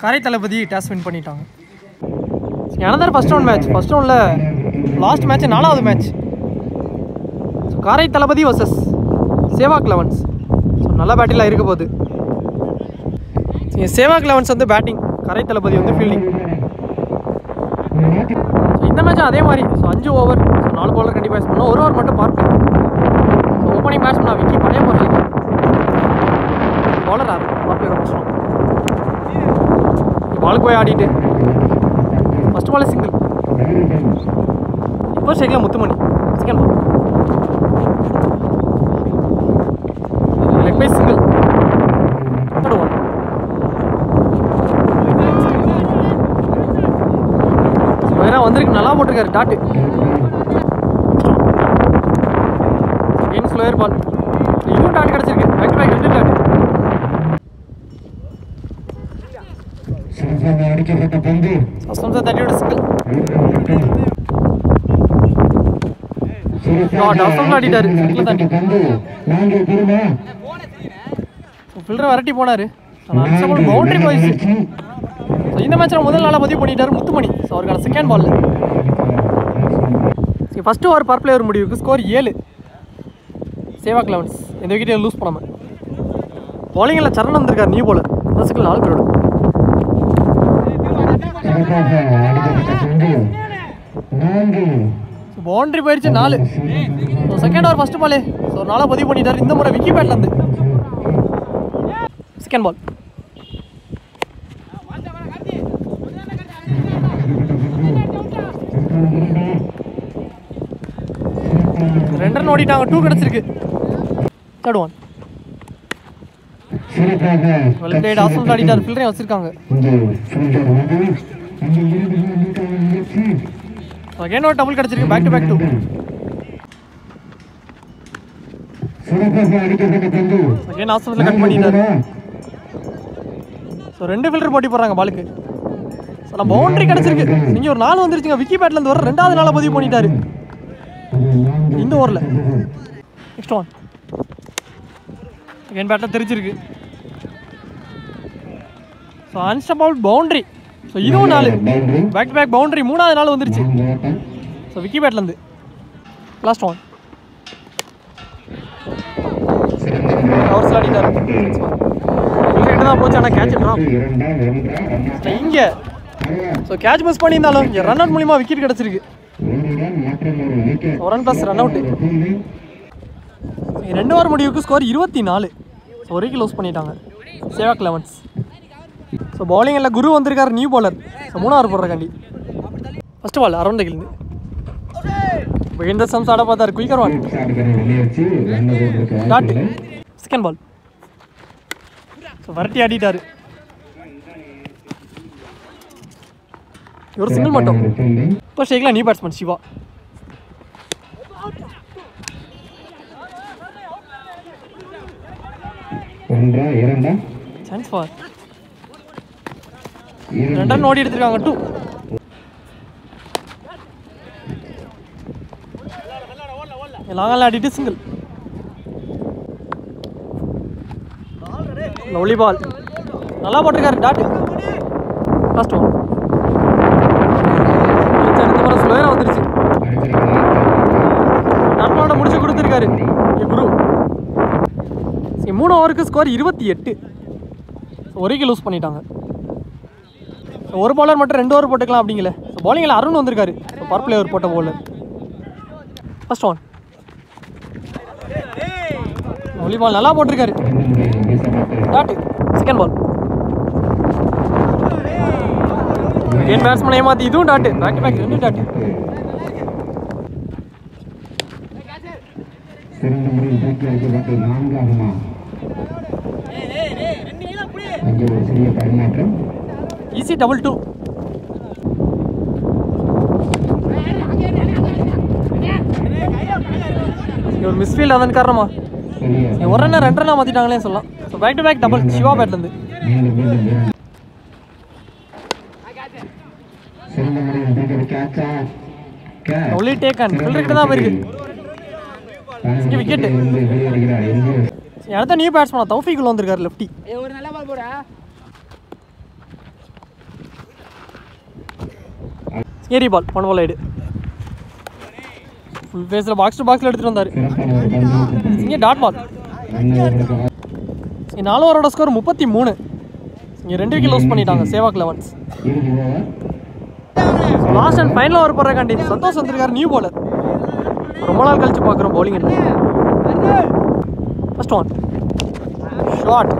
காரை தளபதி toss win பண்ணிட்டாங்க. Another first round match. First ரவுண்டில் லாஸ்ட் மேட்ச் 4வது மேட்ச். ஸோ காரை தளபதி வர்சஸ் சேவாக் லெவன்ஸ். ஸோ நல்ல பேட்டிங்லாம் இருக்க போகுது. சேவாக் லெவன்ஸ் வந்து பேட்டிங், காரை தளபதி வந்து ஃபீல்டிங். ஸோ இந்த மேட்சும் அதே மாதிரி. So 5 over. ஸோ 4 பவுலர் கண்டிப்பாக பேஸ் பண்ணணும். 1 ஓவர் மட்டும் பார்ப்பேன். ஸோ ஓப்பனிங் பேட்ஸ் பண்ணா விக்கி பழைய பர்ஃபெக்ட் பவுலர் பார்ப்பேன். கஷ்டம் பாலுக்கு போய் ஆடிட்டு ஃபஸ்ட் பால் சிங்கிள். இப்போ ஸ்ட்ரைக்கில் Muthumani. Second ball leg bye single. Third ball வேற வந்திருக்கு. நல்லா போட்டிருக்காரு டாட்டு. ஸ்லோயர் பால். இதுவும் டாட் கிடச்சிருக்கு. Back to back 2 dot. தட்டியோட சிங்கிள். ஆடிட்டாரு. ஃபில்டர் வரட்டி போனாரு. பவுண்டரி போயிடுச்சு. இந்த மேட்சில் முதல் நாளாக பதிவு பண்ணிட்டாரு முத்துமணி. ஸோ அவருக்கான செகண்ட் பால்ல ஃபர்ஸ்ட் ஓவர் பர் பிளேயர் முடிவுக்கு ஸ்கோர் 7. சேவாக் லெவன்ஸ் எந்த விக்கெட்டையும் லூஸ் பண்ணாமல். பவுலிங்கில் சரண் வந்திருக்காரு நியூ பவுலர். ஃபர்ஸ்ட்டுக்கு 4 பேரோட பவுண்டரி போயிடுச்சு 4. ஸோ செகண்ட் ஓவர் ஃபர்ஸ்ட் பாலே. ஸோ 4 பதிவு பண்ணிட்டாரு. இந்த முறை விக்கி பேட்லேருந்து செகண்ட் பால். ரெண்டு ரன் ஓடிட்டாங்க. 2 கிடச்சிருக்கு. Third one well played. Awesome ஆடிட்டார். ஃபில்டரையும் வச்சிருக்காங்க. அகைன் ஒரு டபுள் கிடச்சிருக்கு. Back to back 2. அகைன் ஆசம்ல கட் பண்ணிட்டாரு. ஸோ 2 ஃபில்டர் போட்டி போடுறாங்க பாலுக்கு. ஸோ நான் பவுண்டரி கிடச்சிருக்கு. நீங்கள் ஒரு 4 வந்துருச்சுங்க. விக்கி பேட்லேருந்து வர 2வது நாளாக பதிவு பண்ணிட்டாரு இந்த ஓவரில். நெக்ஸ்ட் ஒன் அகைன் பேட்டில் தெரிச்சிருக்கு. So unstoppable boundary. ஸோ இதுவும் 4 பேக் டு பேக் பவுண்டரி. 3வது நாள் வந்துருச்சு. ஸோ விக்கி பேட்லேருந்து லாஸ்ட் ஒன் ஹவர்ஸில் ஆடிட்டார். கிட்ட தான் போச்சு. ஆனால் கேட்ச் ட்ராப் இங்கே. ஸோ கேட்ச் மிஸ் பண்ணியிருந்தாலும் இங்கே ரன் அவுட் மூலிமா விக்கெட் கிடச்சிருக்கு. 1 run plus run out. 2 over முடிவுக்கு ஸ்கோர் 24. ஸோ 1 விக்கெட் லூஸ் பண்ணிட்டாங்க சேவாக் லெவன்ஸ். ஸோ பவுலிங்கில் குரு வந்திருக்காரு நியூ பவுலர். ஸோ 3 ஓவர் போடுறக்காண்டி. ஃபஸ்ட்டு பால் அரௌண்ட் கிழந்து இந்த சம்ஸ் ஆட பார்த்தாரு. Quicker one dot. Second ball so வரட்டி ஆடிட்டாரு. ஒரு சிங்கிள் மட்டும். இப்போ ஸ்ட்ரைக்கில் new batsman Siva. Chance for 2 run ஓடி எடுத்துருக்காங்க. 2 லாங்கால ஆடிட்டு சிங்கிள். லவ்லி பால். நல்லா போட்டிருக்காரு டாட். ஃபர்ஸ்ட் ஒன் ஸ்லோயராக வந்துருச்சு. டாட்டோட முடிச்சு கொடுத்துருக்காரு குரு. 3 ஓவருக்கு ஸ்கோர் 28. 1 விக்கெட் லூஸ் பண்ணிட்டாங்க. ஒரு பவுலர் மட்டும் 2 ஓவர் போட்டுக்கலாம் அப்படிங்கல. பவுலிங்கில் அருண் வந்திருக்காரு. பர் பிளேயர் போட்ட பவுலர். ஃபர்ஸ்ட் ஒன் வாலிபால் நல்லா போட்டிருக்காரு டாட். செகண்ட் பால் ஏன் பேட்ஸ்மேன் ஏமாத்தி இதுவும் dot. Back to back 2 dot. Easy double 2. ஒரு மிஸ்ஃபீல்ட் அதன் காரணமா 1 ரன் 2 ரன்னா மாற்றிட்டாங்களே சொல்லலாம். So back to back double Siva பேட்லேருந்து. ஒன்லி டேக் அண்ட் ஃபில்டர் கிட்ட தான் போயிருக்கு. விக்கெட் அடுத்த நியூ பேட்ஸ்மேன் தௌஃபீக் உள்ள வந்திருக்காரு லெஃப்டி. ஒரு நல்ல பால் போடா. ஏரி பால் 1 பால் ஆயிடு. ஃபுல் ஃபேஸில் பாக்ஸ் டு பாக்ஸில் எடுத்துகிட்டு வந்தார். இங்கே டாட் பால். இங்கே 4 ஓவரோட ஸ்கோர் 33. இங்கே 2 விக்கெட் லூஸ் பண்ணிட்டாங்க Sehwag elevens. Last and final over போடுறக்காண்டி சந்தோஷ் வந்திருக்காரு நியூ பாலர். ரொம்ப நாள் கழிச்சு பார்க்குறோம் bowling. First one shot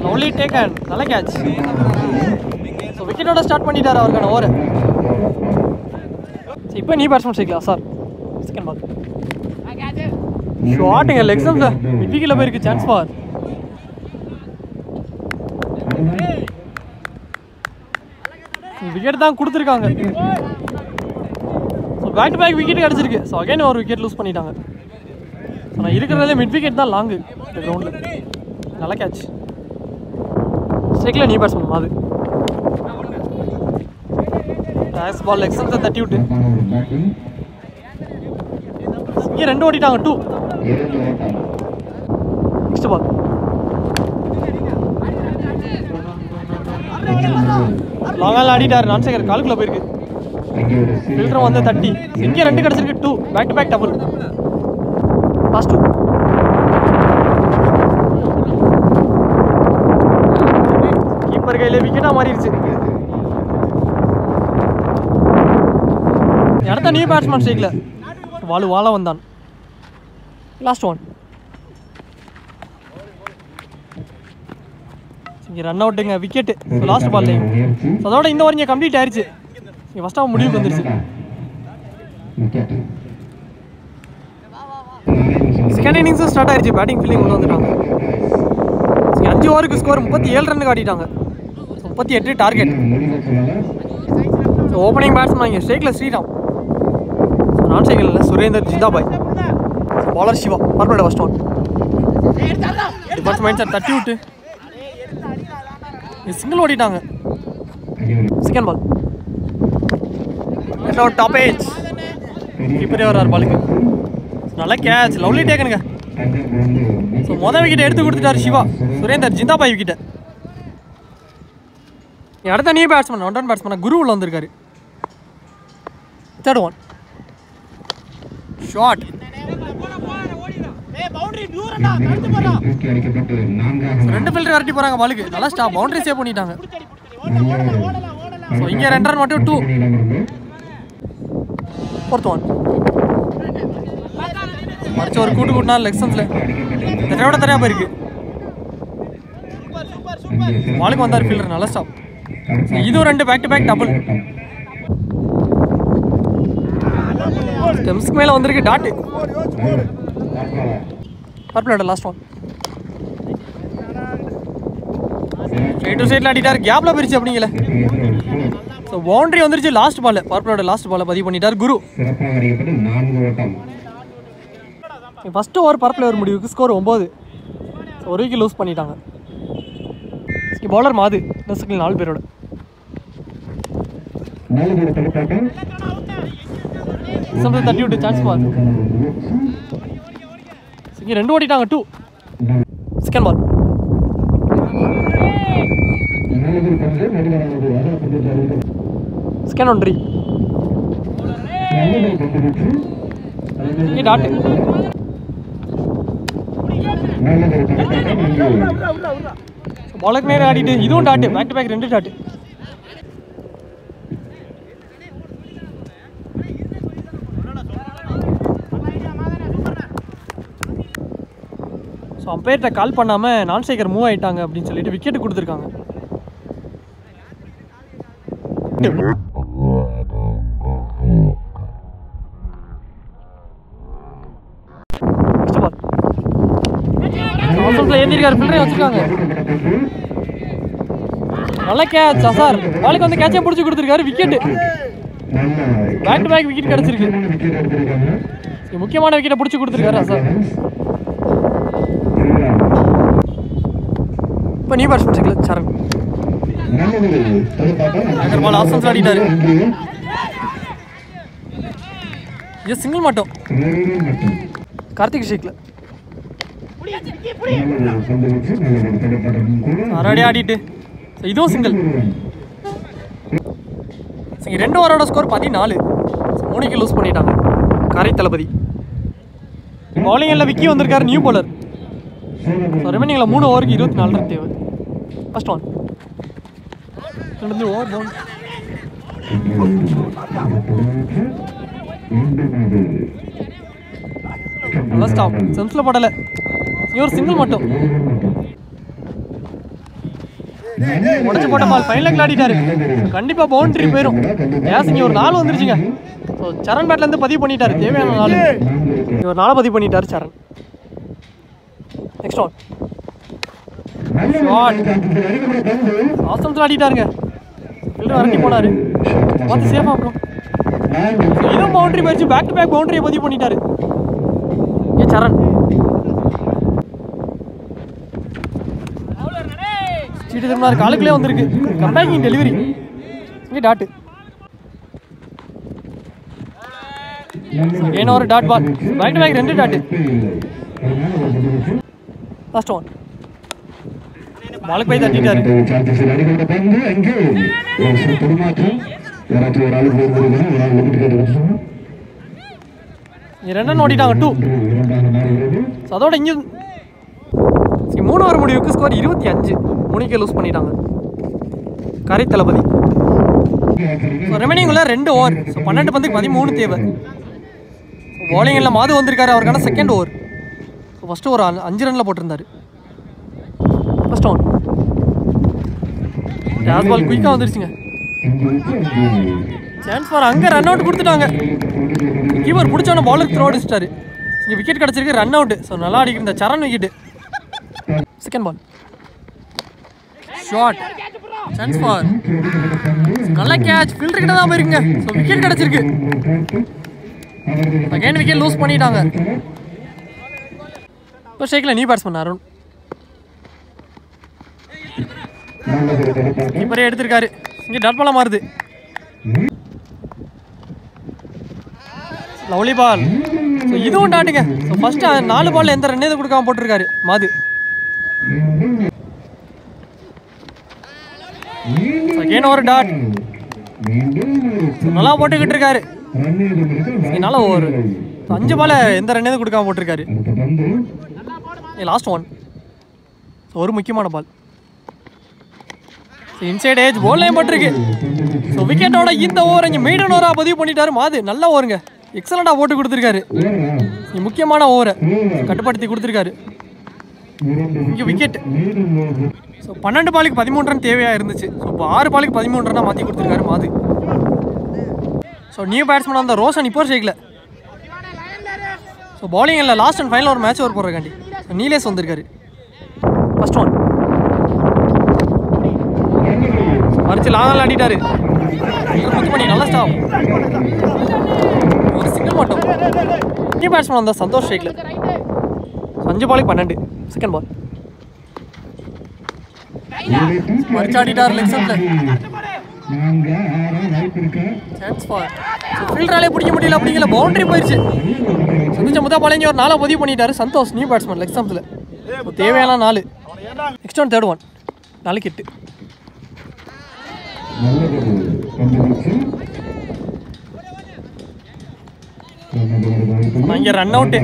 lovely taken, நல்ல கேட்ச். ஸோ விக்கெட்டோட ஸ்டார்ட் பண்ணிட்டார் அவருக்கான ஓவர். இப்போ நீ பேட்ஸ்மேன் சேர்க்கலாம் சார். செகண்ட் பால் ஷாட்டுங்க லெக் ஸ்டம்ப்ல விக்கெட்ல போயிருக்கு. சான்ஸ் ஃபார் விக்கெட் தான் கொடுத்துருக்காங்க. So back to back wicket கிடச்சிருக்கு. ஸோ அகைன் ஒரு விக்கெட் லூஸ் பண்ணிட்டாங்க. ஸோ நான் இருக்கிறதே மிட் விக்கெட் தான் லாங்கு இந்த கிரவுண்டில். நல்ல கேட்ச். ஸ்ட்ரைக்கில் நீ பேட்ஸ்மேன் அது நைஸ் பால் லெக் ஸ்டம்ப்ஸை தட்டி விட்டு இங்கே 2 ஓடிட்டாங்க. 2 நெக்ஸ்ட் பால் லாங்கால் ஆடிட்டார். நான்சேகர் காலுக்குள்ள போயிருக்கு. ஃபில்டர் வந்து தட்டி இங்கே 2 கிடச்சிருக்கு. 2 back to back double. Last 2 keeper கையில் விக்கெட்டாக மாறிடுச்சு. அடுத்த நியூ பேட்ஸ்மேன் ஸ்ட்ரைக்கில் வாழ வந்தான். லாஸ்ட் ஒன் இங்கே ரன் அவுட்டுங்க விக்கெட்டு. லாஸ்ட் பால்லையும் அதோட இந்த ஓவர் இங்கே கம்ப்ளீட் ஆயிடுச்சு. இங்கே ஃபஸ்ட் ஆஃப் முடிவுக்கு வந்துருச்சு. செகண்ட் இன்னிங்ஸும் ஸ்டார்ட் ஆயிடுச்சு. பேட்டிங் ஃபீல்டிங் கொண்டு வந்துட்டாங்க. 5 ஓவருக்கு ஸ்கோர் 37 ரன் காட்டிட்டாங்க. 38 டார்கெட். ஓப்பனிங் பேட்ஸ்மேன் இங்கே ஸ்ட்ரைக்கில் ஸ்ரீராம். நான் சைக்கிளில் சுரேந்தர் ஜிந்தாபாய். Bowler Siva permanent first one. Department sir தட்டி விட்டு சிங்கிள் ஓடிட்டாங்க. செகண்ட் பால் டாப் ஏஜ் கீப்பரே வர்றார் பாலுக்கு. நல்ல கேட்ச் லவ்லி டேக்கனுங்க. ஸோ மொதல் விக்கெட்டை எடுத்து கொடுத்துட்டார் சிவா. சுரேந்தர் ஜிந்தாபாய் விக்கெட்டை. அடுத்த நியூ பேட்ஸ்மேன் 1 ரன் பேட்ஸ்மேன் குரு உள்ள வந்திருக்காரு. தேர்ட் ஒன் ஷாட் 2 ஃபில்டர் விரட்டி போகிறாங்க பாலுக்கு. நல்லா ஸ்டாப் பவுண்டரி சேவ் பண்ணிட்டாங்க. ஸோ இங்கே 2 ரன் மட்டும் 2. ஃபோர்த் ஒன் மறைச்சு ஒரு கூட்டுனா லெக் ஸ்டம்ப்ஸில் தரையோட தரையாக போயிருக்கு. பாலுக்கு வந்தார் ஃபீல்டர். நல்லா ஸ்டாப். இதுவும் 2 பேக் டு பேக் டபுள். ஸ்டெம்ஸ்க்கு மேலே வந்திருக்கு dot. Purple last one straight to ஸ்ட்ரைட்டில் ஆடிட்டார். கேப்பில் பிரிச்சு அப்படிங்கல. ஸோ பவுண்டரி வந்துருச்சு. லாஸ்ட் பால் பர்பிளோட லாஸ்ட் பாலை பதிவு பண்ணிட்டார் Guru. First over purple over முடிவுக்கு ஸ்கோர் 9. ஒரு விக்கெட் லூஸ் பண்ணிட்டாங்க. பவுலர் மாது நெஸ்கில் 4 பேரோட. தட்டி விட்டு சான்ஸ் பால் இங்கே 2 ஓடிட்டாங்க. 2 செகண்ட் பால் செகண்ட் ஒன் 3 இங்கே டாட்டு. பாலுக்கு நேரம் ஆடிட்டு இதுவும் dot. Back to back 2 dot. So அம்பையர்கிட்ட கால் பண்ணாமல் நான்சேகர் மூவ் ஆகிட்டாங்க அப்படின்னு சொல்லிட்டு விக்கெட்டு கொடுத்துருக்காங்க. ஏந்திருக்காரு பிள்ளை வச்சிருக்காங்க. நல்ல கேட்ச் சார். பாலுக்கு வந்து கேட்சை பிடிச்சி கொடுத்துருக்காரு. Wicket back to back wicket கிடச்சிருக்கு. முக்கியமான விக்கெட்டை பிடிச்சி கொடுத்துருக்காரு சார். இப்போ நியூ பேட்ஸ்மேன் சேர்க்கல சரண். பால் ஆப்ஷன்ஸ் ஆடிட்டாரு. இது சிங்கிள் மட்டும். கார்த்திக் ஷேக்கில் அரடி ஆடிட்டு இதுவும் சிங்கிள். ரெண்டு ஓவரோட ஸ்கோர் 14. 3 லூஸ் பண்ணிட்டாங்க காரை தளபதி. பவுலிங் எல்லாம் விக்கி வந்திருக்காரு நியூ பவுலர். ரிமைனிங்கில் 3 ஓவருக்கு 24 ரன் தேவை. ஃபர்ஸ்ட் ஒன் ஓவர் பவுண்ட். நல்லா ஸ்டாப் சென்ஸில் படலை. ஒரு சிங்கிள் மட்டும் உடச்சு போட்ட பால் ஃபைனல் ஆடிட்டாரு. கண்டிப்பாக பவுண்டரி போயிடும். ஏஸ் இங்கே ஒரு 4 வந்துருச்சுங்க. ஸோ சரண் பேட்லேருந்து பதிவு பண்ணிட்டாரு. தேவையான 4 ஒரு 4 பதிவு பண்ணிட்டாரு சரண். நெக்ஸ்ட் ஒன் ஷாட் ஆசம்ஸில் ஆடிட்டாருங்க. ஃபீல்டர் அரட்டி போனார். பார்த்து சேஃபாக அப்புறம் இதுவும் பவுண்டரி போயிடுச்சு. பேக் டு பேக் பவுண்டரியை பதிவு பண்ணிட்டாரு சரண். சீட்டு திரும்பினாரு. காலுக்குள்ளே வந்திருக்கு. கம்பேக்கிங் டெலிவரி இங்கே டாட்டு. ஏன்னா ஒரு dot ball. Back to back 2 dot. Last one பாலுக்கு போய் தட்டிட்டாரு. ரன் ஓடிட்டாங்க 2. அதோட இங்கே 3 ஓவர் முடிவுக்கு ஸ்கோர் 25. 3 லூஸ் பண்ணிட்டாங்க காரை தளபதி. ரிமைனிங் உள்ள 2 ஓவர். 12 பந்துக்கு 13 தேவை. பவுலிங் எல்லாம் மாது வந்திருக்காரு. அவருக்கான செகண்ட் ஓவர். ஃபர்ஸ்ட் ஓவர் 5 ரனில் போட்டிருந்தாரு. ஃபர்ஸ்ட் ஒன் கேஸ் பால் குயிக்காக வந்துருச்சுங்க. சான்ஸ் ஃபார் அங்கே ரன் அவுட் கொடுத்துட்டாங்க. கீப்பர் பிடிச்சோன்னே பாலருக்கு த்ரோ அடிச்சிட்டாரு. இங்கே விக்கெட் கிடச்சிருக்கு. Run out. ஸோ நல்லா அடிக்கிற Charan wicket. Second ball shot chance for நல்ல கேட்ச். ஃபீல்டர் கிட்ட தான் போயிருக்குங்க. ஸோ விக்கெட் கிடச்சிருக்கு. அகைன் விக்கெட் லூஸ் பண்ணிட்டாங்க. இப்போ ஷேக்கில் நீ பேட்ஸ்மேன் அருண் கீப்பரே எடுத்திருக்காரு. இங்கே டாட் பாலாக மாறுது. லவ்லி பால். ஸோ இதுவும் டாட்டுங்க. ஸோ ஃபஸ்ட்டு 4 பாலில் எந்த ரன் எதுவும் கொடுக்காம போட்டிருக்காரு மாது. அகைன் ஒரு டாட். நல்லா போட்டுக்கிட்டு இருக்காரு. நல்லா ஒரு 5 பால் எந்த ரன் எதுவும் கொடுக்காம போட்டிருக்காரு. லாஸ்ட் ஒன் ஒரு முக்கியமான பால். இன்சைட் ஏஜ் போல்லையும் போட்டிருக்கு. ஸோ விக்கெட்டோட இந்த ஓவர் இங்கே மெய்டன் ஓவராக பதிவு பண்ணிட்டாரு மாது. நல்ல ஓவருங்க. எக்ஸலண்டாக போட்டு கொடுத்துருக்காரு. முக்கியமான ஓவரை கட்டுப்படுத்தி கொடுத்துருக்காரு. இங்கே விக்கெட். ஸோ 12 பாலுக்கு 13 ரன் தேவையாக இருந்துச்சு. ஸோ இப்போ 6 பாலுக்கு 13 ரன்னாக மாற்றி கொடுத்துருக்காரு மாது. ஸோ நியூ பேட்ஸ்மேன் அந்த ரோஷன் இப்போ ஷேக்கில். ஸோ பவுலிங் இல்லை லாஸ்ட் அண்ட் ஃபைனல் ஒரு மேட்ச் ஓவர் போடுறக்காண்டி நீலேஸ் வந்திருக்காரு. ஃபர்ஸ்ட் ஒன் மறிச்சு லாங்கால் ஆடிட்டாரு. குத்து பண்ணி நல்லா ஸ்டாப். ஒரு சிங்கிள் மட்டும். நியூ பேட்ஸ்மேன் வந்தால் சந்தோஷ் ஷேக்கில். 5 பாலுக்கு 12. செகண்ட் பால் மறிச்சு ஆடிட்டார் லெக் சைடில். சான்ஸ் ஃபார் ஃபீல்டராலே பிடிக்க முடியல. அப்படிங்கிற பவுண்டரி போயிடுச்சு. சந்திச்ச முதல் பாலைங்க ஒரு 4 பதிவு பண்ணிட்டாரு சந்தோஷ் நியூ பேட்ஸ்மேன் லெக் சம்ஸில். தேவையான 4. நெக்ஸ்ட் ஒன் தேர்ட் ஒன் 4க்கு 8. இங்கே ரன் அவுட்டு.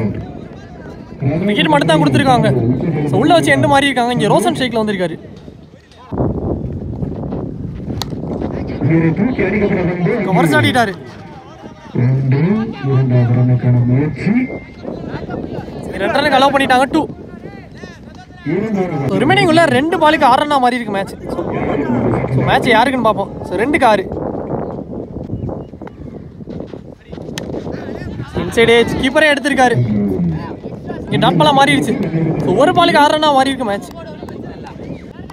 விக்கெட் மட்டும் தான் கொடுத்துருக்காங்க. ஸோ உள்ள வச்சு எண்டு மாறி இருக்காங்க. இங்கே ரோஷன் ஷேக்கில் வந்திருக்காரு. கவர்ஸ் ஆடிட்டாரு. ரெண்டு ரனுக்கு அலோவ் பண்ணிட்டாங்க 2. ஸோ ரிமைனிங் உள்ள 2 பாலுக்கு 6 ரன்னா மாறி இருக்கு மேட்ச். ஸோ மேட்ச் யாருக்குன்னு பார்ப்போம். ஸோ 2க்கு 6. இன்சைட் ஏஜ் கீப்பரே எடுத்திருக்காரு. இங்கே டாட் பாலாக மாறிடுச்சு. ஸோ 1 பாலுக்கு 6 ரன்னா மாறி இருக்கு மேட்ச்.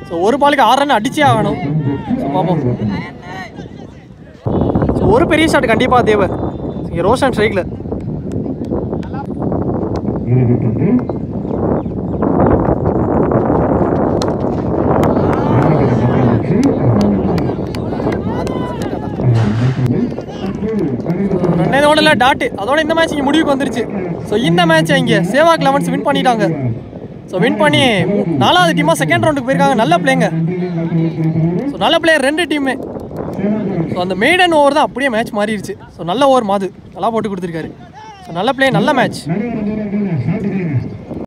ஸோ 1 பாலுக்கு 6 ரன் அடிச்சே ஆகணும். ஸோ பார்ப்போம். ஸோ ஒரு பெரிய ஷாட் கண்டிப்பாக தேவை. இங்கே ரோஷன் ஸ்ட்ரைக்கில். ரெண்டே ஓடல டாட்டு. அதோட இந்த மேட்ச் இங்கே முடிவுக்கு வந்துருச்சு. ஸோ இந்த மேட்ச்சை இங்கே சேவாக் லெவன்ஸ் வின் பண்ணிட்டாங்க. ஸோ வின் பண்ணி 4வது டீமாக செகண்ட் ரவுண்டுக்கு போயிருக்காங்க. நல்ல பிளேங்க. ஸோ நல்ல பிளேயர் 2 டீமே. ஸோ அந்த மெய்டன் ஓவர் தான் அப்படியே மேட்ச் மாறிடுச்சு. ஸோ நல்ல ஓவர் மாது நல்லா போட்டு கொடுத்துருக்காரு. ஸோ நல்ல பிளே, நல்ல மேட்ச்.